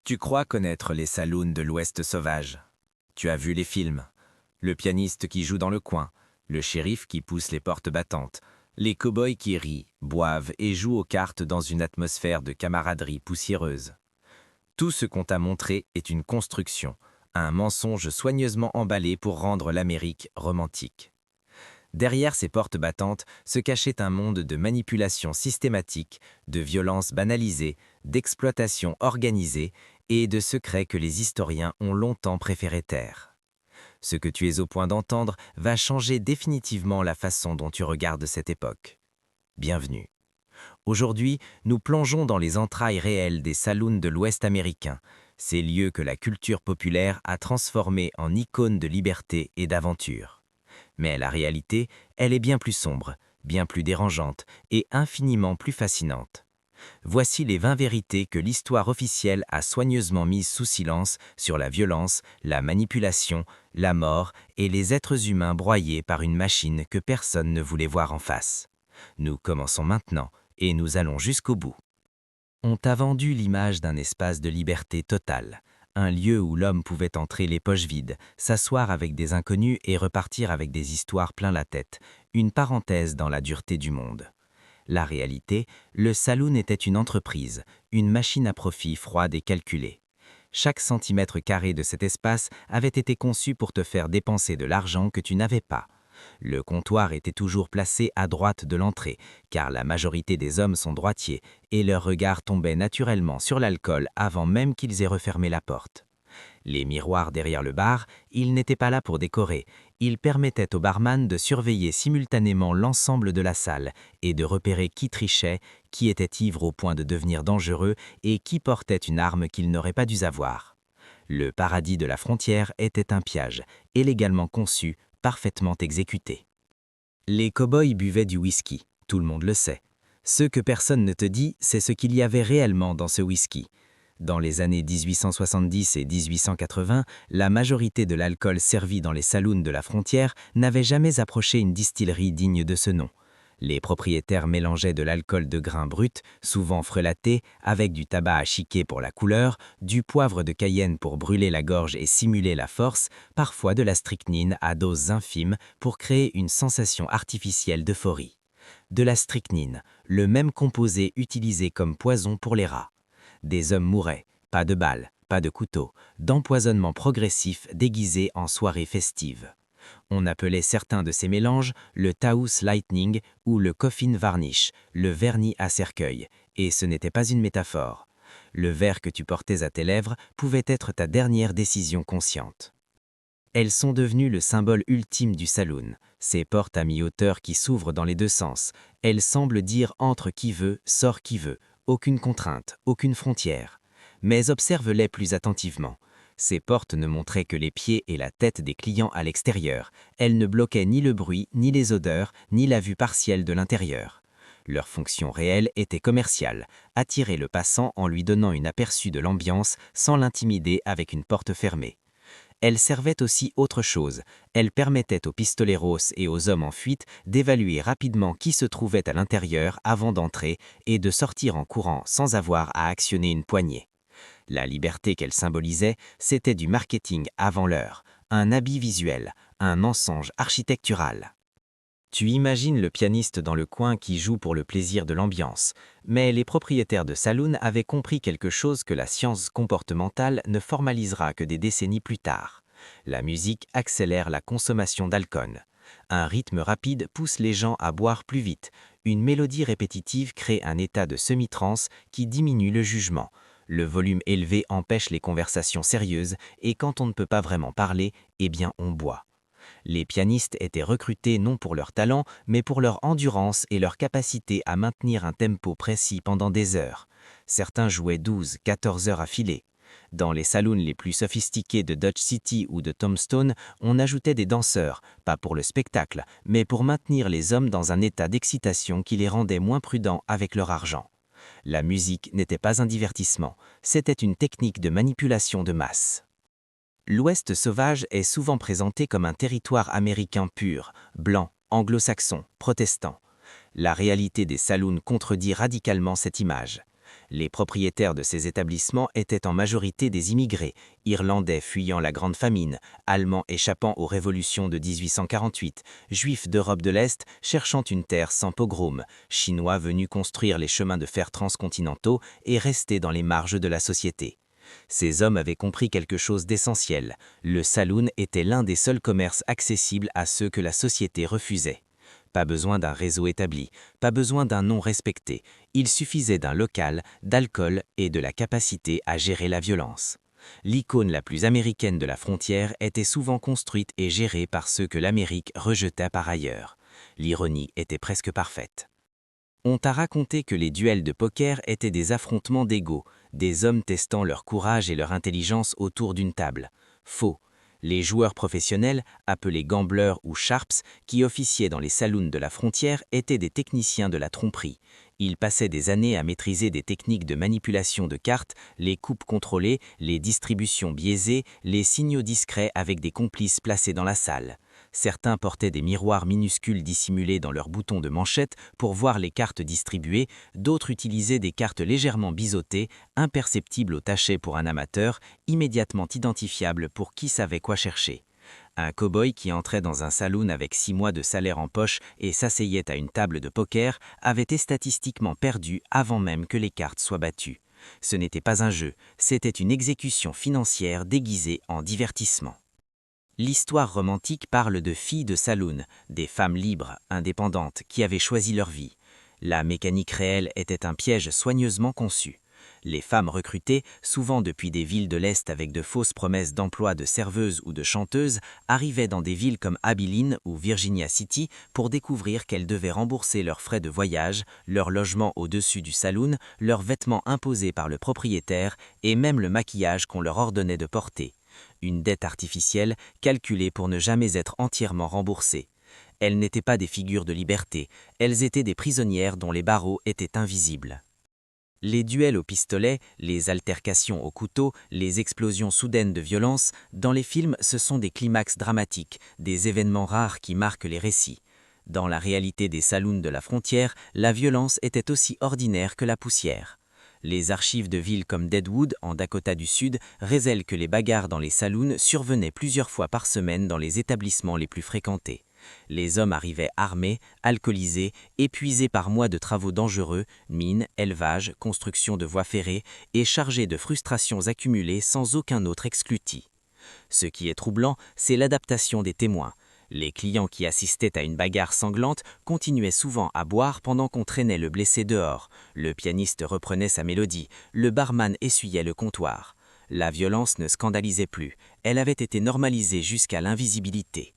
Tu crois connaître les saloons de l'Ouest sauvage. Tu as vu les films. Le pianiste qui joue dans le coin, le shérif qui pousse les portes battantes, les cow-boys qui rient, boivent et jouent aux cartes dans une atmosphère de camaraderie poussiéreuse. Tout ce qu'on t'a montré est une construction, un mensonge soigneusement emballé pour rendre l'Amérique romantique. Derrière ces portes battantes se cachait un monde de manipulation systématique, de violence banalisée, d'exploitation organisée et de secrets que les historiens ont longtemps préféré taire. Ce que tu es au point d'entendre va changer définitivement la façon dont tu regardes cette époque. Bienvenue. Aujourd'hui, nous plongeons dans les entrailles réelles des saloons de l'Ouest américain, ces lieux que la culture populaire a transformés en icônes de liberté et d'aventure. Mais la réalité, elle est bien plus sombre, bien plus dérangeante et infiniment plus fascinante. Voici les 20 vérités que l'histoire officielle a soigneusement mises sous silence sur la violence, la manipulation, la mort et les êtres humains broyés par une machine que personne ne voulait voir en face. Nous commençons maintenant et nous allons jusqu'au bout. On t'a vendu l'image d'un espace de liberté totale, un lieu où l'homme pouvait entrer les poches vides, s'asseoir avec des inconnus et repartir avec des histoires plein la tête, une parenthèse dans la dureté du monde. La réalité, le saloon était une entreprise, une machine à profit froide et calculée. Chaque centimètre carré de cet espace avait été conçu pour te faire dépenser de l'argent que tu n'avais pas. Le comptoir était toujours placé à droite de l'entrée, car la majorité des hommes sont droitiers, et leur regard tombait naturellement sur l'alcool avant même qu'ils aient refermé la porte. Les miroirs derrière le bar, ils n'étaient pas là pour décorer, ils permettaient au barman de surveiller simultanément l'ensemble de la salle et de repérer qui trichait, qui était ivre au point de devenir dangereux et qui portait une arme qu'il n'aurait pas dû avoir. Le paradis de la frontière était un piège, élégalement conçu, parfaitement exécuté. Les cow-boys buvaient du whisky, tout le monde le sait. Ce que personne ne te dit, c'est ce qu'il y avait réellement dans ce whisky. Dans les années 1870 et 1880, la majorité de l'alcool servi dans les saloons de la frontière n'avait jamais approché une distillerie digne de ce nom. Les propriétaires mélangeaient de l'alcool de grain brut, souvent frelaté, avec du tabac à chiquer pour la couleur, du poivre de Cayenne pour brûler la gorge et simuler la force, parfois de la strychnine à doses infimes pour créer une sensation artificielle d'euphorie. De la strychnine, le même composé utilisé comme poison pour les rats. Des hommes mouraient, pas de balles, pas de couteaux, d'empoisonnement progressif déguisé en soirée festive. On appelait certains de ces mélanges le Taos Lightning ou le Coffin Varnish, le vernis à cercueil, et ce n'était pas une métaphore. Le verre que tu portais à tes lèvres pouvait être ta dernière décision consciente. Elles sont devenues le symbole ultime du saloon, ces portes à mi-hauteur qui s'ouvrent dans les deux sens. Elles semblent dire entre qui veut, sort qui veut, aucune contrainte, aucune frontière. Mais observe-les plus attentivement. Ces portes ne montraient que les pieds et la tête des clients à l'extérieur. Elles ne bloquaient ni le bruit, ni les odeurs, ni la vue partielle de l'intérieur. Leur fonction réelle était commerciale, attirer le passant en lui donnant un aperçu de l'ambiance sans l'intimider avec une porte fermée. Elles servaient aussi autre chose. Elles permettaient aux pistoleros et aux hommes en fuite d'évaluer rapidement qui se trouvait à l'intérieur avant d'entrer et de sortir en courant sans avoir à actionner une poignée. La liberté qu'elles symbolisaient, c'était du marketing avant l'heure, un habit visuel, un mensonge architectural. Tu imagines le pianiste dans le coin qui joue pour le plaisir de l'ambiance, mais les propriétaires de saloon avaient compris quelque chose que la science comportementale ne formalisera que des décennies plus tard. La musique accélère la consommation d'alcool. Un rythme rapide pousse les gens à boire plus vite. Une mélodie répétitive crée un état de semi-transe qui diminue le jugement. Le volume élevé empêche les conversations sérieuses et quand on ne peut pas vraiment parler, eh bien on boit. Les pianistes étaient recrutés non pour leur talent, mais pour leur endurance et leur capacité à maintenir un tempo précis pendant des heures. Certains jouaient 12-14 heures affilées. Dans les saloons les plus sophistiqués de Dodge City ou de Tombstone, on ajoutait des danseurs, pas pour le spectacle, mais pour maintenir les hommes dans un état d'excitation qui les rendait moins prudents avec leur argent. La musique n'était pas un divertissement, c'était une technique de manipulation de masse. L'Ouest sauvage est souvent présenté comme un territoire américain pur, blanc, anglo-saxon, protestant. La réalité des saloons contredit radicalement cette image. Les propriétaires de ces établissements étaient en majorité des immigrés, Irlandais fuyant la Grande Famine, Allemands échappant aux révolutions de 1848, Juifs d'Europe de l'Est cherchant une terre sans pogrom, Chinois venus construire les chemins de fer transcontinentaux et restés dans les marges de la société. Ces hommes avaient compris quelque chose d'essentiel. Le saloon était l'un des seuls commerces accessibles à ceux que la société refusait. Pas besoin d'un réseau établi, pas besoin d'un nom respecté. Il suffisait d'un local, d'alcool et de la capacité à gérer la violence. L'icône la plus américaine de la frontière était souvent construite et gérée par ceux que l'Amérique rejeta par ailleurs. L'ironie était presque parfaite. On t'a raconté que les duels de poker étaient des affrontements d'égos, des hommes testant leur courage et leur intelligence autour d'une table. Faux. Les joueurs professionnels, appelés gamblers ou sharps, qui officiaient dans les saloons de la frontière, étaient des techniciens de la tromperie. Ils passaient des années à maîtriser des techniques de manipulation de cartes, les coupes contrôlées, les distributions biaisées, les signaux discrets avec des complices placés dans la salle. Certains portaient des miroirs minuscules dissimulés dans leurs boutons de manchette pour voir les cartes distribuées, d'autres utilisaient des cartes légèrement biseautées, imperceptibles au tachet pour un amateur, immédiatement identifiables pour qui savait quoi chercher. Un cow-boy qui entrait dans un saloon avec 6 mois de salaire en poche et s'asseyait à une table de poker avait été statistiquement perdu avant même que les cartes soient battues. Ce n'était pas un jeu, c'était une exécution financière déguisée en divertissement. L'histoire romantique parle de filles de saloon, des femmes libres, indépendantes, qui avaient choisi leur vie. La mécanique réelle était un piège soigneusement conçu. Les femmes recrutées, souvent depuis des villes de l'Est avec de fausses promesses d'emploi de serveuses ou de chanteuses, arrivaient dans des villes comme Abilene ou Virginia City pour découvrir qu'elles devaient rembourser leurs frais de voyage, leur logement au-dessus du saloon, leurs vêtements imposés par le propriétaire et même le maquillage qu'on leur ordonnait de porter. Une dette artificielle calculée pour ne jamais être entièrement remboursée. Elles n'étaient pas des figures de liberté, elles étaient des prisonnières dont les barreaux étaient invisibles. Les duels au pistolet, les altercations au couteau, les explosions soudaines de violence, dans les films, ce sont des climax dramatiques, des événements rares qui marquent les récits. Dans la réalité des saloons de la frontière, la violence était aussi ordinaire que la poussière. Les archives de villes comme Deadwood, en Dakota du Sud, révèlent que les bagarres dans les saloons survenaient plusieurs fois par semaine dans les établissements les plus fréquentés. Les hommes arrivaient armés, alcoolisés, épuisés par mois de travaux dangereux, mines, élevage, construction de voies ferrées, et chargés de frustrations accumulées sans aucun autre excluti. Ce qui est troublant, c'est l'adaptation des témoins. Les clients qui assistaient à une bagarre sanglante continuaient souvent à boire pendant qu'on traînait le blessé dehors. Le pianiste reprenait sa mélodie, le barman essuyait le comptoir. La violence ne scandalisait plus, elle avait été normalisée jusqu'à l'invisibilité.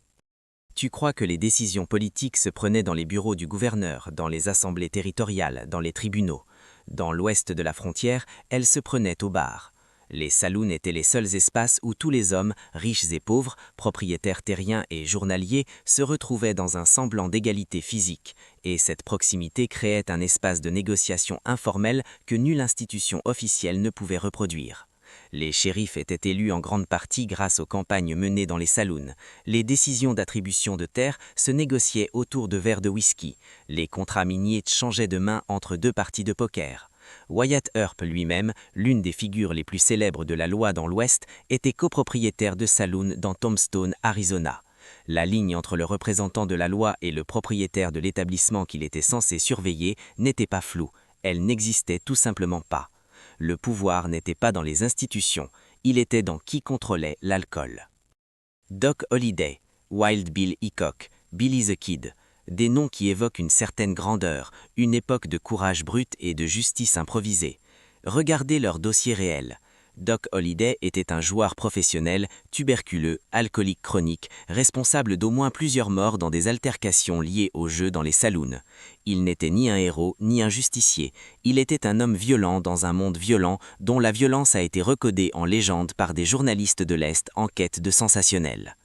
Tu crois que les décisions politiques se prenaient dans les bureaux du gouverneur, dans les assemblées territoriales, dans les tribunaux. Dans l'ouest de la frontière, elles se prenaient au bar. Les saloons étaient les seuls espaces où tous les hommes, riches et pauvres, propriétaires terriens et journaliers, se retrouvaient dans un semblant d'égalité physique, et cette proximité créait un espace de négociation informel que nulle institution officielle ne pouvait reproduire. Les shérifs étaient élus en grande partie grâce aux campagnes menées dans les saloons. Les décisions d'attribution de terres se négociaient autour de verres de whisky. Les contrats miniers changeaient de main entre 2 parties de poker. Wyatt Earp lui-même, l'une des figures les plus célèbres de la loi dans l'Ouest, était copropriétaire de saloon dans Tombstone, Arizona. La ligne entre le représentant de la loi et le propriétaire de l'établissement qu'il était censé surveiller n'était pas floue, elle n'existait tout simplement pas. Le pouvoir n'était pas dans les institutions, il était dans qui contrôlait l'alcool. Doc Holliday, Wild Bill Hickok, Billy the Kid, des noms qui évoquent une certaine grandeur, une époque de courage brut et de justice improvisée. Regardez leur dossier réel. Doc Holliday était un joueur professionnel, tuberculeux, alcoolique chronique, responsable d'au moins plusieurs morts dans des altercations liées au jeu dans les saloons. Il n'était ni un héros, ni un justicier. Il était un homme violent dans un monde violent, dont la violence a été recodée en légende par des journalistes de l'Est en quête de sensationnel.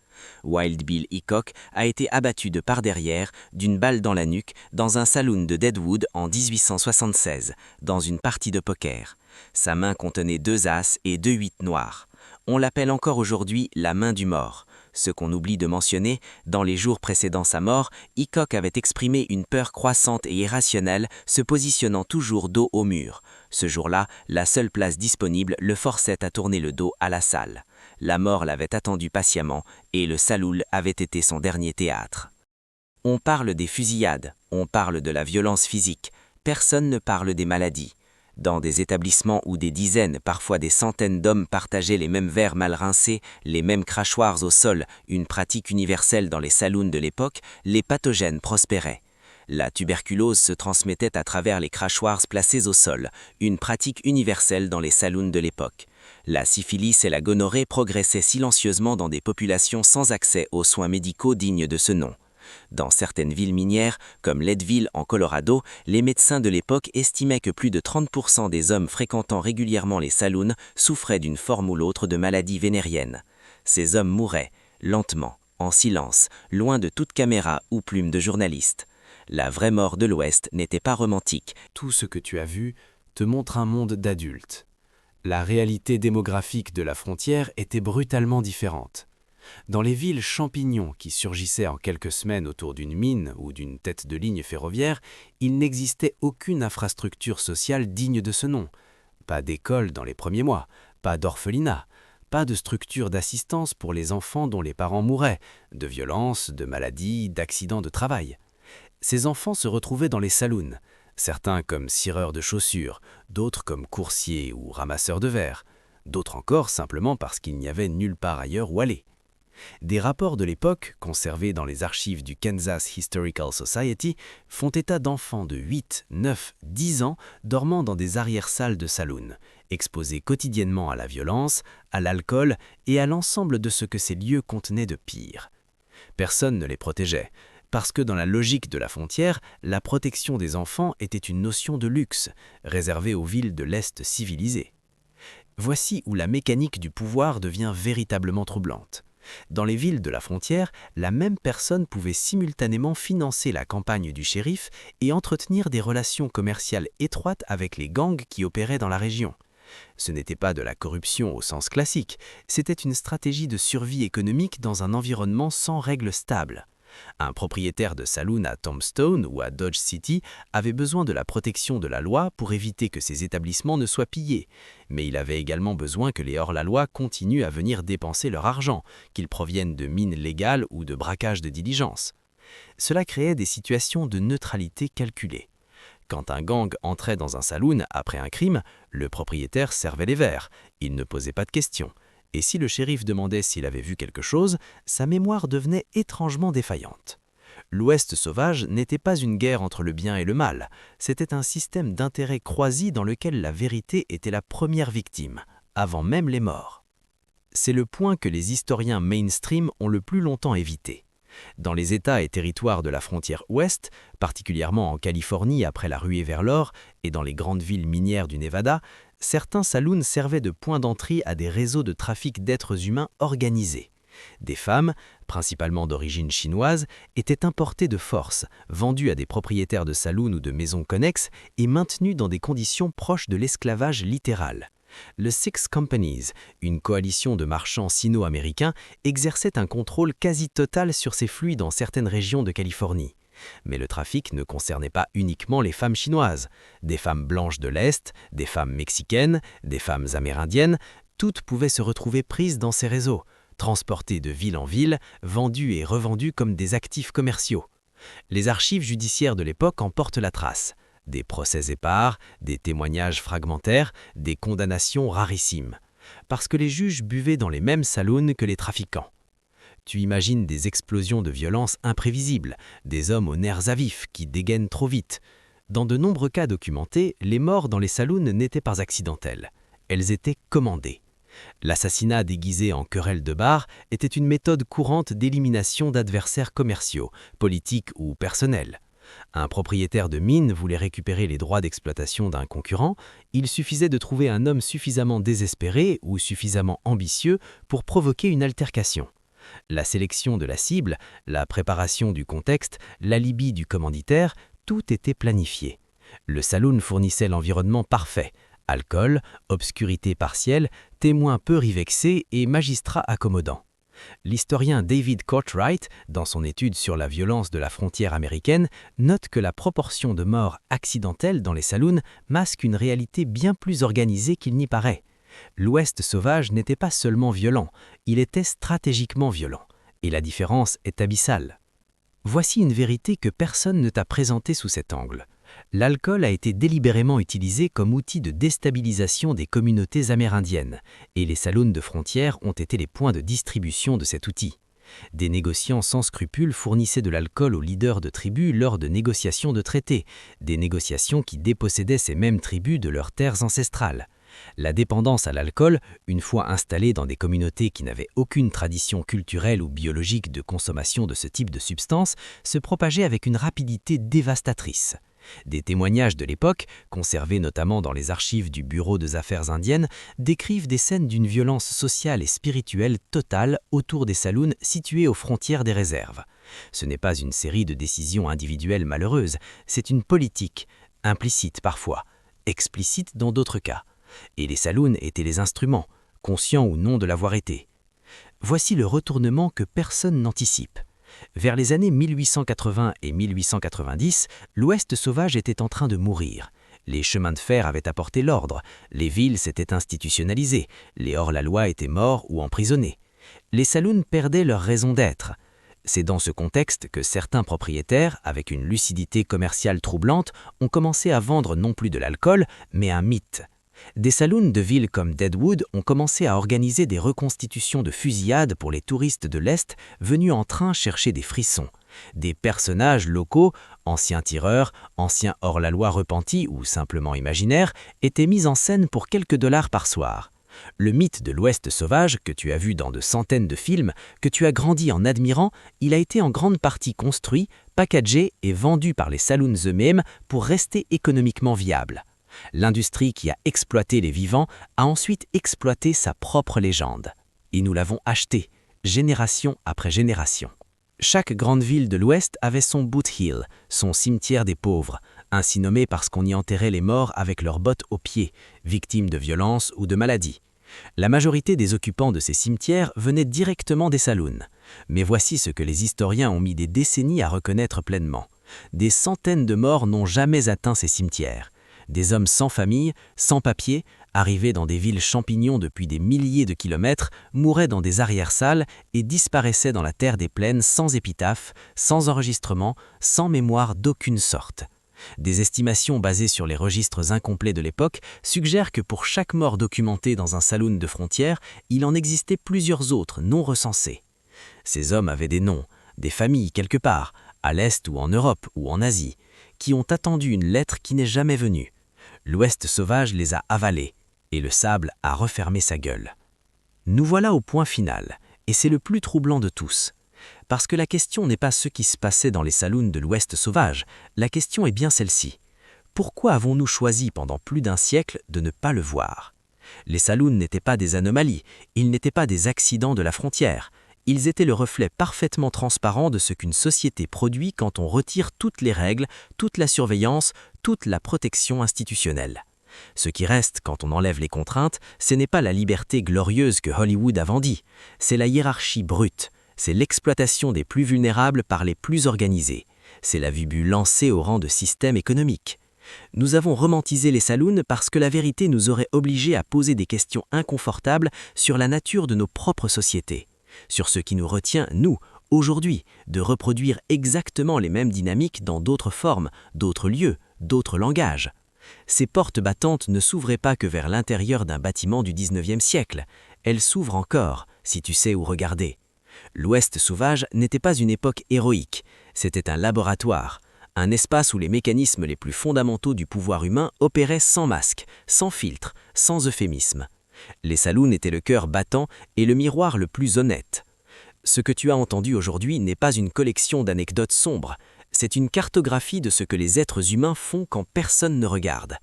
Wild Bill Hickok a été abattu de par derrière, d'une balle dans la nuque, dans un saloon de Deadwood en 1876, dans une partie de poker. Sa main contenait 2 as et 2 8 noirs. On l'appelle encore aujourd'hui la main du mort. Ce qu'on oublie de mentionner, dans les jours précédant sa mort, Hickok avait exprimé une peur croissante et irrationnelle, se positionnant toujours dos au mur. Ce jour-là, la seule place disponible le forçait à tourner le dos à la salle. La mort l'avait attendu patiemment et le saloon avait été son dernier théâtre. On parle des fusillades, on parle de la violence physique, personne ne parle des maladies. Dans des établissements où des dizaines, parfois des centaines d'hommes partageaient les mêmes verres mal rincés, les mêmes crachoirs au sol, une pratique universelle dans les saloons de l'époque, les pathogènes prospéraient. La tuberculose se transmettait à travers les crachoirs placés au sol, une pratique universelle dans les saloons de l'époque. La syphilis et la gonorrhée progressaient silencieusement dans des populations sans accès aux soins médicaux dignes de ce nom. Dans certaines villes minières, comme Leadville en Colorado, les médecins de l'époque estimaient que plus de 30% des hommes fréquentant régulièrement les saloons souffraient d'une forme ou l'autre de maladie vénérienne. Ces hommes mouraient, lentement, en silence, loin de toute caméra ou plume de journaliste. La vraie mort de l'Ouest n'était pas romantique. Tout ce que tu as vu te montre un monde d'adultes. La réalité démographique de la frontière était brutalement différente. Dans les villes champignons qui surgissaient en quelques semaines autour d'une mine ou d'une tête de ligne ferroviaire, il n'existait aucune infrastructure sociale digne de ce nom. Pas d'école dans les premiers mois, pas d'orphelinat, pas de structure d'assistance pour les enfants dont les parents mouraient, de violences, de maladies, d'accidents de travail. Ces enfants se retrouvaient dans les saloons, certains comme cireurs de chaussures, d'autres comme coursiers ou ramasseurs de verre, d'autres encore simplement parce qu'il n'y avait nulle part ailleurs où aller. Des rapports de l'époque, conservés dans les archives du Kansas Historical Society, font état d'enfants de 8, 9, 10 ans dormant dans des arrière-salles de saloon, exposés quotidiennement à la violence, à l'alcool et à l'ensemble de ce que ces lieux contenaient de pire. Personne ne les protégeait, parce que dans la logique de la frontière, la protection des enfants était une notion de luxe, réservée aux villes de l'Est civilisées. Voici où la mécanique du pouvoir devient véritablement troublante. Dans les villes de la frontière, la même personne pouvait simultanément financer la campagne du shérif et entretenir des relations commerciales étroites avec les gangs qui opéraient dans la région. Ce n'était pas de la corruption au sens classique, c'était une stratégie de survie économique dans un environnement sans règles stables. Un propriétaire de saloon à Tombstone ou à Dodge City avait besoin de la protection de la loi pour éviter que ses établissements ne soient pillés. Mais il avait également besoin que les hors-la-loi continuent à venir dépenser leur argent, qu'ils proviennent de mines légales ou de braquages de diligence. Cela créait des situations de neutralité calculée. Quand un gang entrait dans un saloon après un crime, le propriétaire servait les verres, il ne posait pas de questions. Et si le shérif demandait s'il avait vu quelque chose, sa mémoire devenait étrangement défaillante. L'Ouest sauvage n'était pas une guerre entre le bien et le mal, c'était un système d'intérêts croisis dans lequel la vérité était la première victime, avant même les morts. C'est le point que les historiens mainstream ont le plus longtemps évité. Dans les États et territoires de la frontière ouest, particulièrement en Californie après la ruée vers l'or et dans les grandes villes minières du Nevada, certains saloons servaient de point d'entrée à des réseaux de trafic d'êtres humains organisés. Des femmes, principalement d'origine chinoise, étaient importées de force, vendues à des propriétaires de saloons ou de maisons connexes et maintenues dans des conditions proches de l'esclavage littéral. Le Six Companies, une coalition de marchands sino-américains, exerçait un contrôle quasi total sur ces flux dans certaines régions de Californie. Mais le trafic ne concernait pas uniquement les femmes chinoises. Des femmes blanches de l'Est, des femmes mexicaines, des femmes amérindiennes, toutes pouvaient se retrouver prises dans ces réseaux, transportées de ville en ville, vendues et revendues comme des actifs commerciaux. Les archives judiciaires de l'époque en portent la trace. Des procès épars, des témoignages fragmentaires, des condamnations rarissimes. Parce que les juges buvaient dans les mêmes saloons que les trafiquants. Tu imagines des explosions de violence imprévisibles, des hommes aux nerfs à vif qui dégainent trop vite. Dans de nombreux cas documentés, les morts dans les saloons n'étaient pas accidentelles. Elles étaient commandées. L'assassinat déguisé en querelle de bar était une méthode courante d'élimination d'adversaires commerciaux, politiques ou personnels. Un propriétaire de mine voulait récupérer les droits d'exploitation d'un concurrent, il suffisait de trouver un homme suffisamment désespéré ou suffisamment ambitieux pour provoquer une altercation. La sélection de la cible, la préparation du contexte, l'alibi du commanditaire, tout était planifié. Le saloon fournissait l'environnement parfait. Alcool, obscurité partielle, témoins peu rivexés et magistrats accommodants. L'historien David Courtwright, dans son étude sur la violence de la frontière américaine, note que la proportion de morts accidentelles dans les saloons masque une réalité bien plus organisée qu'il n'y paraît. L'Ouest sauvage n'était pas seulement violent, il était stratégiquement violent. Et la différence est abyssale. Voici une vérité que personne ne t'a présentée sous cet angle. L'alcool a été délibérément utilisé comme outil de déstabilisation des communautés amérindiennes, et les saloons de frontières ont été les points de distribution de cet outil. Des négociants sans scrupules fournissaient de l'alcool aux leaders de tribus lors de négociations de traités, des négociations qui dépossédaient ces mêmes tribus de leurs terres ancestrales. La dépendance à l'alcool, une fois installée dans des communautés qui n'avaient aucune tradition culturelle ou biologique de consommation de ce type de substance, se propageait avec une rapidité dévastatrice. Des témoignages de l'époque, conservés notamment dans les archives du Bureau des Affaires indiennes, décrivent des scènes d'une violence sociale et spirituelle totale autour des saloons situés aux frontières des réserves. Ce n'est pas une série de décisions individuelles malheureuses, c'est une politique, implicite parfois, explicite dans d'autres cas. Et les saloons étaient les instruments, conscients ou non de l'avoir été. Voici le retournement que personne n'anticipe. Vers les années 1880 et 1890, l'Ouest sauvage était en train de mourir. Les chemins de fer avaient apporté l'ordre, les villes s'étaient institutionnalisées, les hors-la-loi étaient morts ou emprisonnés. Les saloons perdaient leur raison d'être. C'est dans ce contexte que certains propriétaires, avec une lucidité commerciale troublante, ont commencé à vendre non plus de l'alcool, mais un mythe. Des saloons de villes comme Deadwood ont commencé à organiser des reconstitutions de fusillades pour les touristes de l'Est venus en train chercher des frissons. Des personnages locaux, anciens tireurs, anciens hors-la-loi repentis ou simplement imaginaires, étaient mis en scène pour quelques dollars par soir. Le mythe de l'Ouest sauvage, que tu as vu dans de centaines de films, que tu as grandi en admirant, il a été en grande partie construit, packagé et vendu par les saloons eux-mêmes pour rester économiquement viable. L'industrie qui a exploité les vivants a ensuite exploité sa propre légende. Et nous l'avons achetée, génération après génération. Chaque grande ville de l'Ouest avait son Boot Hill, son cimetière des pauvres, ainsi nommé parce qu'on y enterrait les morts avec leurs bottes aux pieds, victimes de violences ou de maladies. La majorité des occupants de ces cimetières venaient directement des saloons. Mais voici ce que les historiens ont mis des décennies à reconnaître pleinement. Des centaines de morts n'ont jamais atteint ces cimetières. Des hommes sans famille, sans papier, arrivés dans des villes champignons depuis des milliers de kilomètres, mouraient dans des arrière-salles et disparaissaient dans la terre des plaines sans épitaphe, sans enregistrement, sans mémoire d'aucune sorte. Des estimations basées sur les registres incomplets de l'époque suggèrent que pour chaque mort documentée dans un saloon de frontières, il en existait plusieurs autres non recensés. Ces hommes avaient des noms, des familles quelque part, à l'Est ou en Europe ou en Asie, qui ont attendu une lettre qui n'est jamais venue. L'Ouest sauvage les a avalés, et le sable a refermé sa gueule. Nous voilà au point final, et c'est le plus troublant de tous. Parce que la question n'est pas ce qui se passait dans les saloons de l'Ouest sauvage, la question est bien celle-ci. Pourquoi avons-nous choisi pendant plus d'un siècle de ne pas le voir? Les saloons n'étaient pas des anomalies, ils n'étaient pas des accidents de la frontière. Ils étaient le reflet parfaitement transparent de ce qu'une société produit quand on retire toutes les règles, toute la surveillance, toute la protection institutionnelle. Ce qui reste quand on enlève les contraintes, ce n'est pas la liberté glorieuse que Hollywood a vendue, c'est la hiérarchie brute, c'est l'exploitation des plus vulnérables par les plus organisés, c'est la vue lancée au rang de système économique. Nous avons romantisé les saloons parce que la vérité nous aurait obligés à poser des questions inconfortables sur la nature de nos propres sociétés. Sur ce qui nous retient, nous, aujourd'hui, de reproduire exactement les mêmes dynamiques dans d'autres formes, d'autres lieux, d'autres langages. Ces portes battantes ne s'ouvraient pas que vers l'intérieur d'un bâtiment du XIXe siècle. Elles s'ouvrent encore, si tu sais où regarder. L'Ouest sauvage n'était pas une époque héroïque, c'était un laboratoire, un espace où les mécanismes les plus fondamentaux du pouvoir humain opéraient sans masque, sans filtre, sans euphémisme. Les saloons étaient le cœur battant et le miroir le plus honnête. Ce que tu as entendu aujourd'hui n'est pas une collection d'anecdotes sombres, c'est une cartographie de ce que les êtres humains font quand personne ne regarde.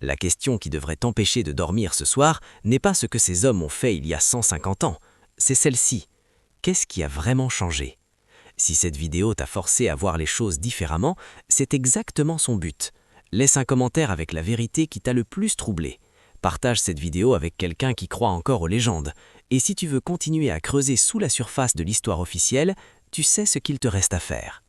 La question qui devrait t'empêcher de dormir ce soir n'est pas ce que ces hommes ont fait il y a 150 ans, c'est celle-ci. Qu'est-ce qui a vraiment changé? Si cette vidéo t'a forcé à voir les choses différemment, c'est exactement son but. Laisse un commentaire avec la vérité qui t'a le plus troublé. Partage cette vidéo avec quelqu'un qui croit encore aux légendes. Et si tu veux continuer à creuser sous la surface de l'histoire officielle, tu sais ce qu'il te reste à faire.